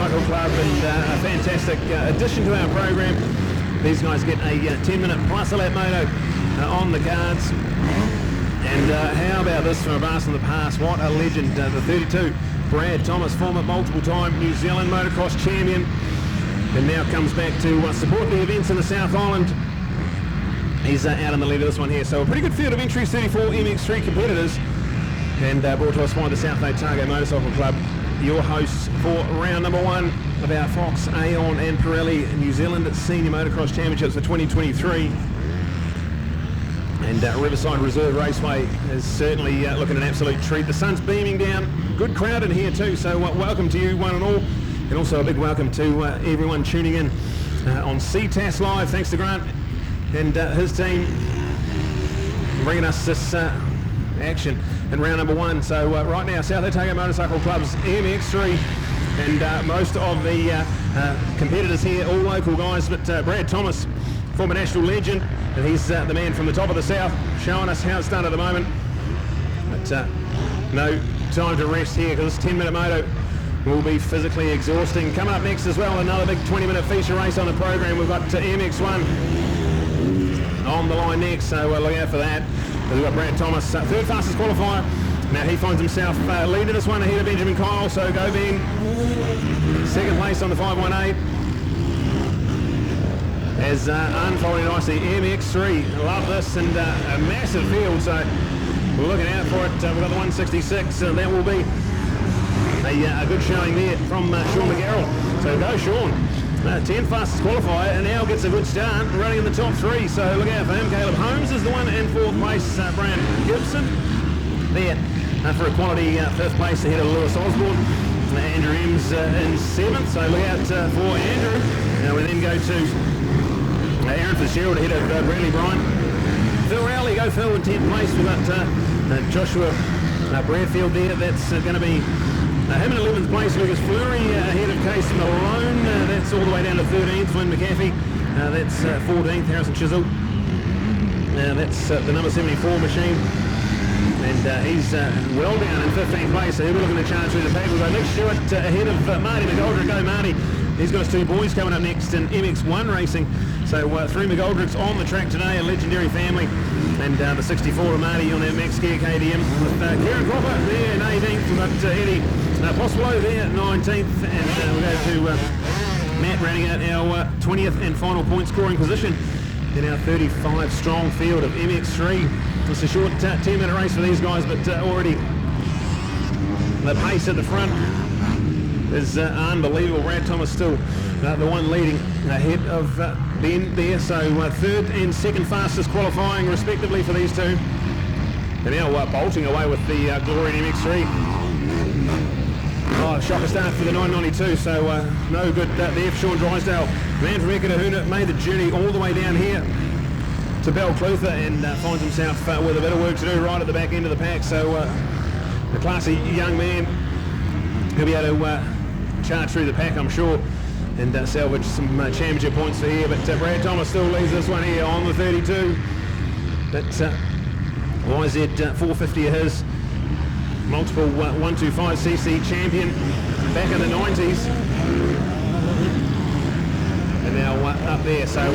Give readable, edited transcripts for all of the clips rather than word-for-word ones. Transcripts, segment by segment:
Motorcycle Club, and a fantastic addition to our program. These guys get a 10-minute plus a lap moto on the cards. And how about this from a blast from the past? What a legend, the 32, Brad Thomas, former multiple-time New Zealand motocross champion, and now comes back to support the events in the South Island. He's out in the lead of this one here. So a pretty good field of entries, 34 MX3 competitors, and brought to us by the South Otago Motorcycle Club. Your hosts for round number one of our Fox, Aon and Pirelli New Zealand Senior Motocross Championships for 2023. And Riverside Reserve Raceway is certainly looking an absolute treat. The sun's beaming down. Good crowd in here too, so welcome to you one and all. And also a big welcome to everyone tuning in on Ctas Live. Thanks to Grant and his team bringing us this action in round number one. So right now, South Otago Motorcycle Club's MX3, and most of the competitors here, all local guys, but Brad Thomas, former national legend, and he's the man from the top of the south, showing us how it's done at the moment. But no time to rest here, because this 10-minute moto will be physically exhausting. Coming up next as well, another big 20-minute feature race on the program. We've got MX1 on the line next, so look out for that. We've got Brad Thomas, third fastest qualifier. Now he finds himself leading this one ahead of Benjamin Kyle, so go Ben. Second place on the 518. As unfolding nicely, MX3, love this, and a massive field, so we're looking out for it. We've got the 166, that will be a good showing there from Sean McGarrell. So go Sean, 10th fastest qualifier, and now gets a good start, running in the top three, so look out for him. Caleb Holmes is the one in fourth place, Brian Gibson there for a quality fifth place ahead of Lewis Osborne. Andrew Eames in seventh, so look out for Andrew. Now we then go to Aaron Fitzgerald ahead of Bradley Bryan. Phil Rowley, go Phil in 10th place. We've got Joshua Bradfield there. That's going to be him in 11th place. Lucas Fleury ahead of Case Malone. That's all the way down to 13th. Wynn McAfee. That's 14th. Harrison Chisel. That's the number 74 machine. And he's well down in 15th place. So he'll be looking to charge through the pack. We've got Nick Stewart ahead of Marty McGoldrick. Go Marty. He's got his two boys coming up next in MX1 racing. So three McGoldricks on the track today, a legendary family. And the 64 of Marty on that Max Gear KTM with Kieran Cropper there in 18th. We've got Eddie Pospolo there 19th. And we'll go to Matt rounding out our 20th and final point scoring position in our 35 strong field of MX3. It's a short 10-minute race for these guys, but already the pace at the front is unbelievable. Brad Thomas still the one leading ahead of Ben there. So third and second fastest qualifying respectively for these two. And now bolting away with the Glory MX3. Oh, shocker start for the 992, so no good there for Sean Drysdale. Man from Ekatahuna made the journey all the way down here to Balclutha and finds himself with a bit of work to do right at the back end of the pack. So a classy young man, he'll be able to charge through the pack, I'm sure, and salvage some championship points for here. But Brad Thomas still leads this one here on the 32. That's YZ 450 of his, multiple 125cc champion back in the 90s, and now up there. So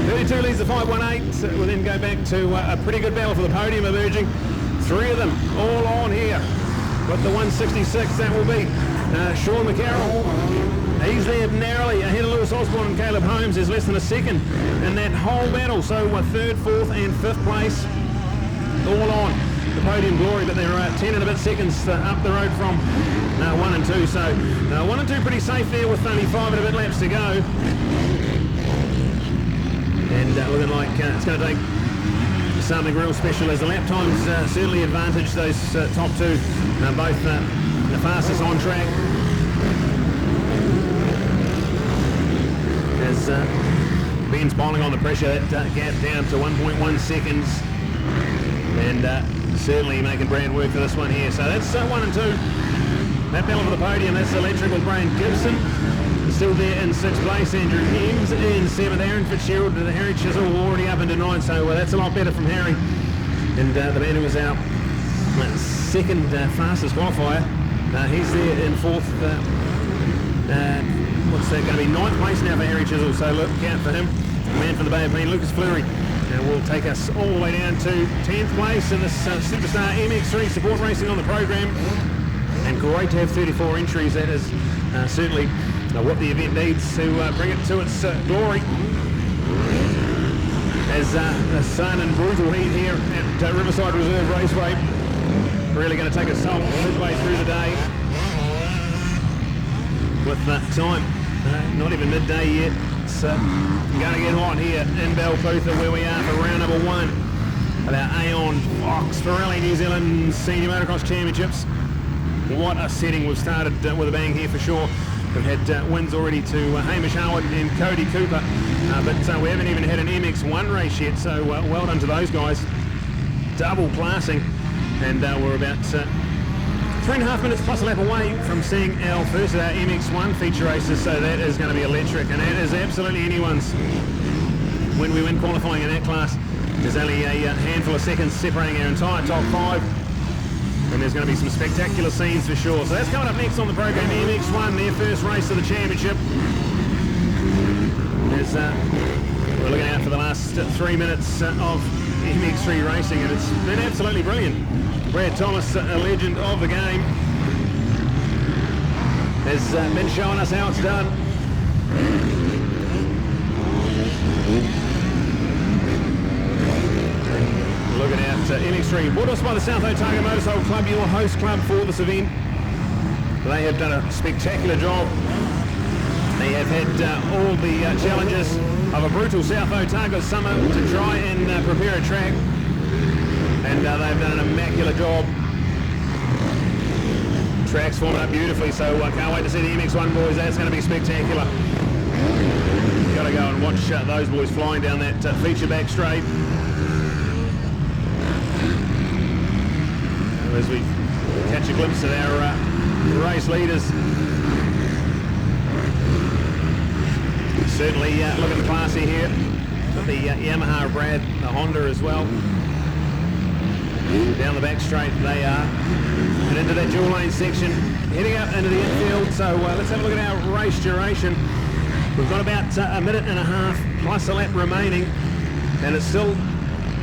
32 leads the 518. We'll then go back to a pretty good battle for the podium emerging. Three of them all on here. But the 166, that will be Sean McCarroll. He's there narrowly ahead of Lewis Osborne and Caleb Holmes. There's less than a second in that whole battle. So third, fourth and fifth place all on the podium glory, but they're 10 and a bit seconds up the road from 1 and 2. So 1 and 2 pretty safe there with only 5 and a bit laps to go. And looking like it's going to take something real special, as the lap times certainly advantage those top two, both the fastest on track. As Ben's piling on the pressure, that gap down to 1.1 seconds, and certainly making Brad work for this one here. So that's 1 and 2. That battle for the podium, that's electric with Brian Gibson still there in 6th place. Andrew Eames in 7th. Aaron Fitzgerald to the Harry Chisel already up into 9th, so that's a lot better from Harry. And the man who was our second fastest qualifier, he's there in 4th What's that going to be? 9th place now for Harry Chisel, so look out for him. The man from the Bay of Plenty, Lucas Fleury, will take us all the way down to 10th place in this Superstar MX3 support racing on the program. And great to have 34 entries. That is certainly what the event needs to bring it to its glory. As the sun and brutal heat here at Riverside Reserve Raceway really going to take us toll midway through the day. With time not even midday yet, it's going to get hot here in Belcoutha, where we are for round number 1 of our Aon Fox Pirelli New Zealand Senior Motocross Championships. What a setting. We've started with a bang here for sure. We've had wins already to Hamish Howard and Cody Cooper, but we haven't even had an MX1 race yet, so well done to those guys. Double classing, and we're about 3.5 minutes plus a lap away from seeing our first of our MX1 feature races, so that is going to be electric, and that is absolutely anyone's. When we win qualifying in that class, there's only a handful of seconds separating our entire top 5, and there's going to be some spectacular scenes for sure. So that's coming up next on the program. MX1, their first race of the championship. As we're looking out for the last 3 minutes of MX3 racing, and it's been absolutely brilliant. Brad Thomas, a legend of the game, has been showing us how it's done. Looking out MX3, brought us by the South Otago Motorcycle Club, your host club for this event. They have done a spectacular job. They have had all the challenges of a brutal South Otago summer to try and prepare a track. And they've done an immaculate job. Track's forming up beautifully, so I can't wait to see the MX1 boys. That's going to be spectacular. Got to go and watch those boys flying down that feature back straight. As we catch a glimpse of our race leaders. Certainly looking classy here. Got the Yamaha Brad, the Honda as well. Down the back straight they are, and into that dual lane section, heading out into the infield. So let's have a look at our race duration. We've got about a minute and a half plus a lap remaining, and it's still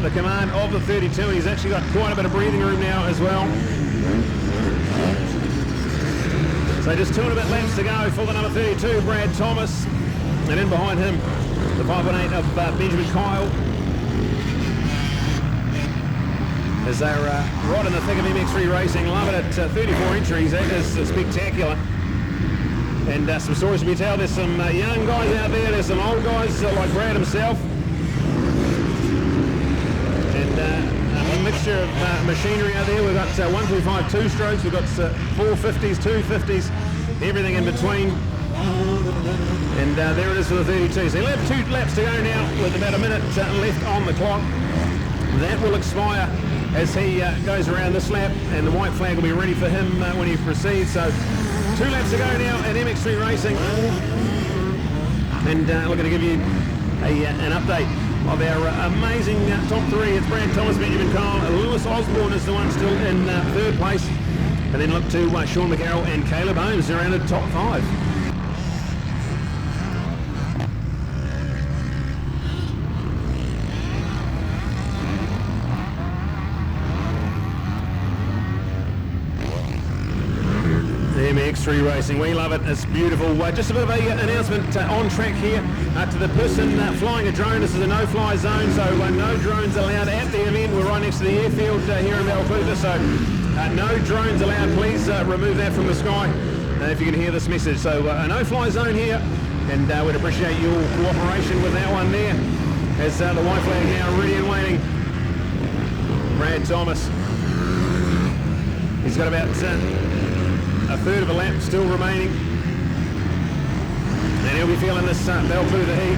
the command of the 32, and he's actually got quite a bit of breathing room now as well. So just 2 and a bit laps to go for the number 32, Brad Thomas, and in behind him the 5.8 of Benjamin Kyle. As they're right in the thick of MX3 racing, love it at 34 entries. That is spectacular. And some stories to be told. There's some young guys out there, there's some old guys like Brad himself. And a mixture of machinery out there. We've got 125 two-strokes, we've got 450s, 250s, everything in between. And there it is for the 32. So he'll have 2 laps to go now with about a minute left on the clock. That will expire as he goes around this lap, and the white flag will be ready for him when he proceeds. So 2 laps to go now at MX3 Racing, and we're going to give you an update of our amazing top 3. It's Brad Thomas, Benjamin Kyle, Lewis Osborne is the one still in 3rd place, and then look to Sean McCarroll and Caleb Holmes around the top 5. MX3 Racing, we love it, it's beautiful. Just a bit of an announcement on track here to the person flying a drone. This is a no-fly zone, so no drones allowed at the event. We're right next to the airfield here in Belcoutha, so no drones allowed. Please remove that from the sky if you can hear this message. So a no-fly zone here, and we'd appreciate your cooperation with that one there, as the white flag now ready and waiting. Brad Thomas, he's got about a 1/3 of a lap still remaining, and he'll be feeling this Belcoutha heat.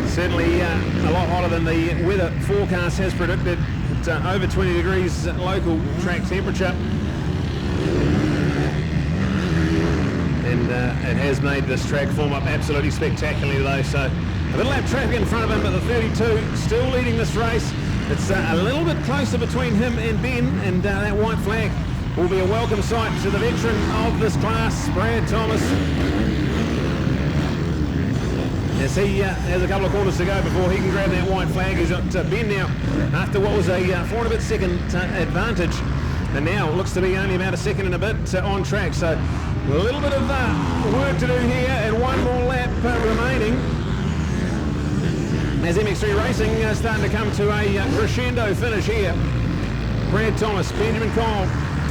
Certainly a lot hotter than the weather forecast has predicted. It's over 20 degrees local track temperature, and it has made this track form up absolutely spectacularly though. So a bit of lap traffic in front of him, but the 32 still leading this race. It's a little bit closer between him and Ben, and that white flag will be a welcome sight to the veteran of this class, Brad Thomas. as he has a couple of corners to go before he can grab that white flag. He's got Ben now after what was a 4 and a bit second advantage, and now it looks to be only about a second and a bit on track. So a little bit of work to do here, and one more lap remaining as MX3 Racing starting to come to a crescendo finish here. Brad Thomas, Benjamin Cole,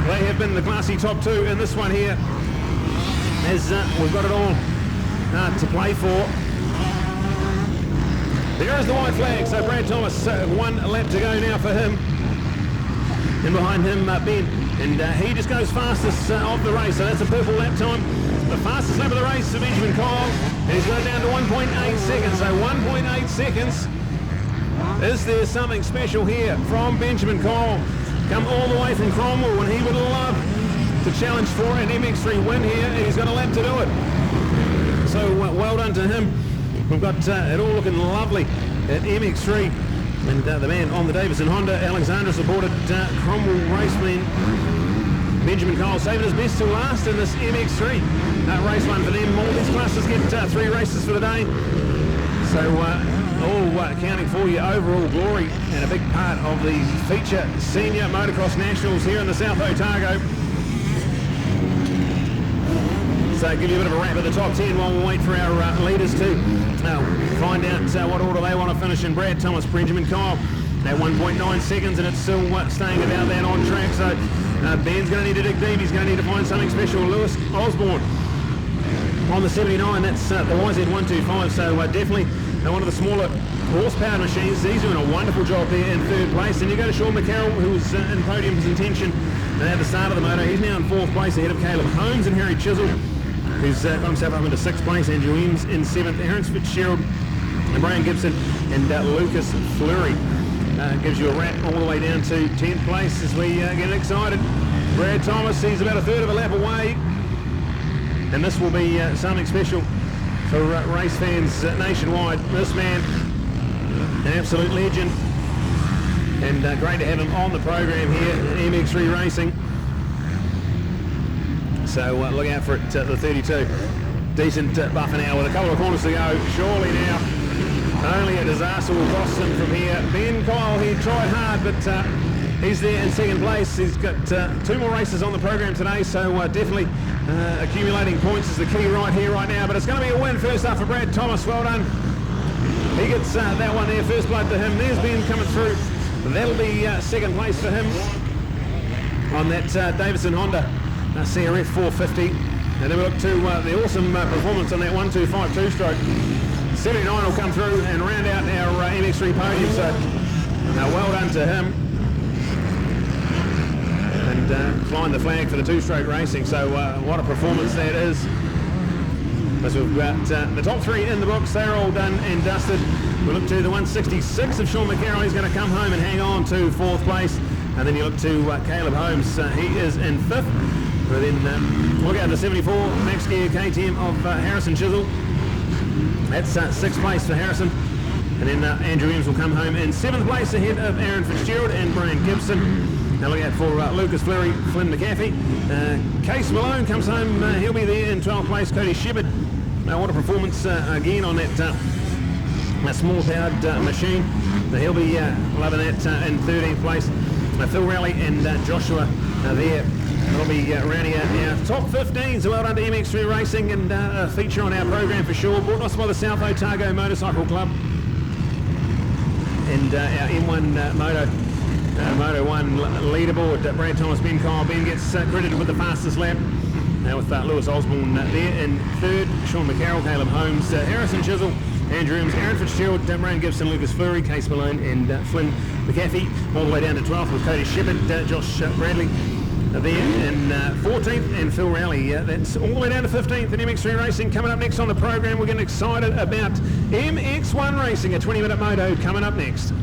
they have been the classy top two in this one here, as we've got it all to play for. There is the white flag, so Brad Thomas, 1 lap to go now for him. And behind him, Ben. And he just goes fastest of the race, so that's a purple lap time. The fastest lap of the race for Benjamin Cole. And he's got it down to 1.8 seconds, so 1.8 seconds. Is there something special here from Benjamin Cole? Come all the way from Cromwell, and he would love to challenge for an MX3 win here, and he's got a lap to do it. So well done to him. We've got it all looking lovely at MX3, and the man on the Davison Honda, Alexander, supported Cromwell raceman Benjamin Cole, saving his best till last in this MX3 race one for them. All these classes get 3 races for the day, so all counting for your overall glory and a big part of the feature senior motocross nationals here in the South Otago. So give you a bit of a wrap at the top 10 while we wait for our leaders to find out what order they want to finish in. Brad Thomas, Benjamin Cole at 1.9 seconds, and it's still staying about that on track. So Ben's going to need to dig deep. He's going to need to find something special. Lewis Osborne on the 79, that's the YZ125, so definitely one of the smaller horsepower machines. He's doing a wonderful job there in 3rd place. And you go to Sean McCarroll, who was in podium contention at the start of the moto. He's now in 4th place ahead of Caleb Holmes and Harry Chisel, who's got himself up into 6th place. Andrew Williams in 7th. Aaron Fitzgerald and Brian Gibson and Lucas Fleury gives you a wrap all the way down to 10th place as we get excited. Brad Thomas, he's about a 1/3 of a lap away, and this will be something special for race fans nationwide. This man, an absolute legend, and great to have him on the program here at MX3 Racing. So look out for it, the 32. Decent buffer now with a couple of corners to go. Surely now, only a disaster will cost him from here. Ben Kyle, he tried hard, but he's there in 2nd place. He's got 2 more races on the program today, so definitely accumulating points is the key right here, right now. But it's going to be a win first up for Brad Thomas. Well done. He gets that one there, first blood to him. There's Ben coming through. That'll be 2nd place for him on that Davison Honda CRF 450. And then we look to the awesome performance on that 125 two-stroke. 79 will come through and round out our MX3 podium, so well done to him. And flying the flag for the two-stroke racing, so what a performance that is. So we've got the top 3 in the books. They're all done and dusted. We look to the 166 of Sean McCarroll. He's going to come home and hang on to 4th place. And then you look to Caleb Holmes. He is in 5th. But then look out the 74 Max Gear KTM of Harrison Chisel. That's 6th place for Harrison. And then Andrew Williams will come home in 7th place ahead of Aaron Fitzgerald and Brian Gibson. Now look out for Lucas Fleury, Flynn McAfee. Case Malone comes home. He'll be there in 12th place. Cody Shepard. What a performance again on that small powered machine. He'll be loving that in 13th place. Phil Rowley and Joshua there. They'll be rounding out our top 15, so well done to MX3 Racing, and a feature on our program for sure, brought to us by the South Otago Motorcycle Club and our M1 Moto 1 leaderboard. Brad Thomas, Ben Kyle. Ben gets credited with the fastest lap, with Lewis Osborne there in 3rd, Sean McCarroll, Caleb Holmes, Harrison Chisel, Andrew Williams, Aaron Fitzgerald, Brian Gibson, Lucas Fleury, Case Malone and Flynn McAfee, all the way down to 12th with Cody Shepard, Josh Bradley there in 14th, and Phil Rowley. That's all the way down to 15th in MX3 Racing. Coming up next on the program, we're getting excited about MX1 Racing, a 20-minute moto coming up next.